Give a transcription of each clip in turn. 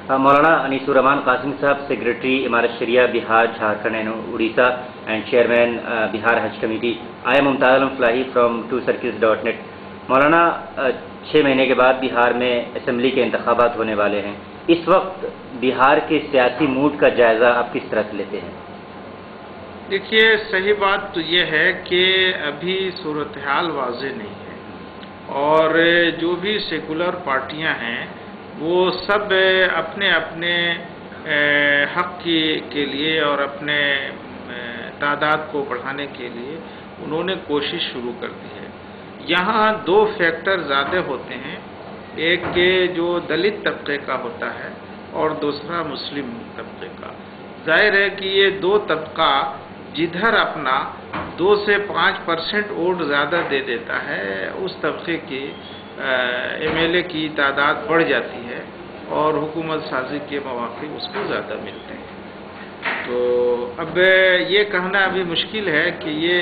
Maulana Anisur Rahman Qasim Sahab, Secretary Imarat Sharia Bihar, Jharkhand and Odisha, and Chairman Bihar Hajj Committee. I am Mumtaz Alam Flahi from twocircles.net. مولانا 6 مہینے کے بعد بہار میں assembly کے انتخابات ہونے والے ہیں. اس وقت بہار کے سیاسی موڈ کا جائزہ آپ کس طرح سے لیتے ہیں؟ دیکھیے، صحیح بات تو یہ ہے کہ ابھی صورتحال واضح نہیں ہے، اور جو بھی سیکولر پارٹیاں ہیں وہ سب اپنے اپنے حق کے لیے اور اپنے تعداد کو بڑھانے کے لیے انہوں نے کوشش شروع کر دی ہے. یہاں 2 فیکٹر زیادہ ہوتے ہیں، ایک کہ جو دلت طبقے کا ہوتا ہے اور دوسرا مسلم طبقے کا. ظاہر ہے کہ یہ 2 طبقہ جدھر اپنا 2 سے 5% ووٹ زیادہ دے دیتا ہے، اس طبقے کی MLA کی تعداد بڑھ جاتی ہے اور حکومت سازی کے مواقع اس کو زیادہ ملتے ہیں. تو اب یہ کہنا ابھی مشکل ہے کہ یہ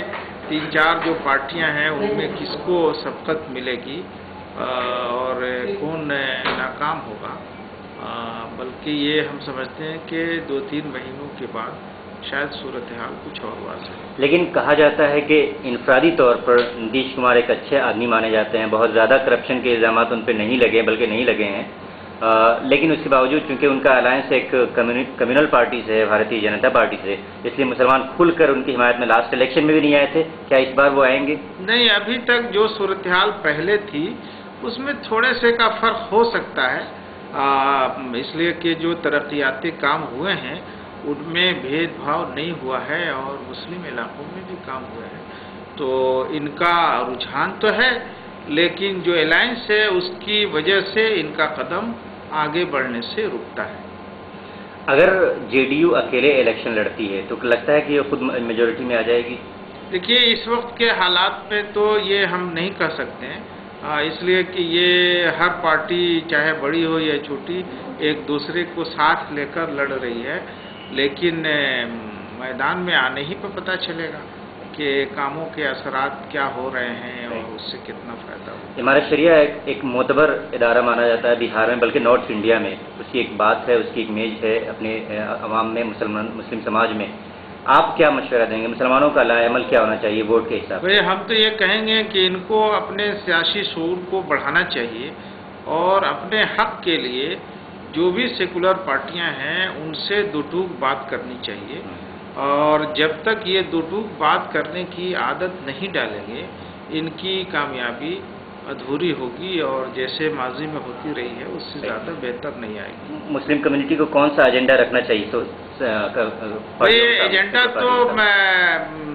3-4 جو پارٹیاں ہیں ان میں کس کو سبقت ملے گی اور کون ناکام ہوگا، بلکہ یہ ہم سمجھتے ہیں کہ 2-3 مہینوں کے بعد شاید صورتحال کچھ اور واضح ہے. لیکن کہا جاتا ہے کہ انفرادی طور پر نتیش کمار ایک اچھے آدمی مانے جاتے ہیں، بہت زیادہ کرپشن کے الزامات ان پہ نہیں لگے بلکہ نہیں لگے ہیں، لیکن اس کے باوجود چونکہ ان کا الائنس ایک کمیونل پارٹی سے ہے، بھارتیہ جنتا پارٹی سے، اس لیے مسلمان کھل کر ان کی حمایت میں لاسٹ الیکشن میں بھی نہیں آئے تھے. کیا اس بار وہ آئیں گے؟ نہیں، ابھی تک جو صورتحال پہلے تھی اس میں تھوڑے سے کا فرق ہو سکتا ہے، اس لیے کہ جو ترقیاتی کام ہوئے ہیں ان میں بھید بھاؤ نہیں ہوا ہے اور مسلم علاقوں میں بھی کام ہوئے ہیں، تو ان کا رجحان تو ہے، لیکن جو الائنس ہے اس کی وجہ سے ان کا قدم آگے بڑھنے سے رکتا ہے. اگر JDU اکیلے الیکشن لڑتی ہے تو لگتا ہے کہ یہ خود میجورٹی میں آ جائے گی؟ دیکھیے، اس وقت کے حالات میں تو یہ ہم نہیں کہہ سکتے ہیں، اس لیے کہ یہ ہر پارٹی چاہے بڑی ہو یا چھوٹی ایک دوسرے کو ساتھ لے کر لڑ رہی ہے، لیکن میدان میں آنے ہی پہ پتہ چلے گا کہ کاموں کے اثرات کیا ہو رہے ہیں اور اس سے کتنا فائدہ ہو. امارت شریعہ ایک معتبر ادارہ مانا جاتا ہے بہار میں، بلکہ نارتھ انڈیا میں. اس کی ایک بات ہے، اس کی ایک امیج ہے اپنے عوام میں، مسلم سماج میں. آپ کیا مشورہ دیں گے؟ مسلمانوں کا لاء عمل کیا ہونا چاہیے ووٹ کے حساب سے؟ ہم تو یہ کہیں گے کہ ان کو اپنے سیاسی شعور کو بڑھانا چاہیے اور اپنے حق کے لیے جو بھی سیکولر پارٹیاں ہیں ان سے 2 ٹوک بات کرنی چاہیے، اور جب تک یہ 2 ٹوک بات کرنے کی عادت نہیں ڈالیں گے ان کی کامیابی ادھوری ہوگی اور جیسے ماضی میں ہوتی رہی ہے اس سے زیادہ بہتر نہیں آئے گی. مسلم کمیونٹی کو کون سا ایجنڈا رکھنا چاہیے؟ ایجنڈا تو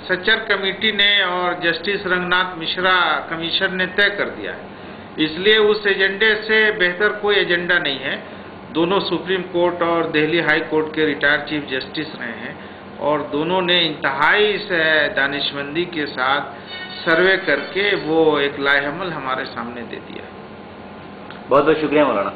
سچر کمیٹی نے اور جسٹس رنگناتھ مشرا کمیشن نے طے کر دیا ہے، اس لیے اس ایجنڈے سے بہتر کوئی ایجنڈا نہیں ہے. دونوں سپریم کورٹ اور دہلی ہائی کورٹ کے ریٹائر چیف جسٹس رہے ہیں اور دونوں نے انتہائی دانشمندی کے ساتھ سروے کر کے وہ ایک لائحہ عمل ہمارے سامنے دے دیا ہے. بہت بہت شکریہ مولانا.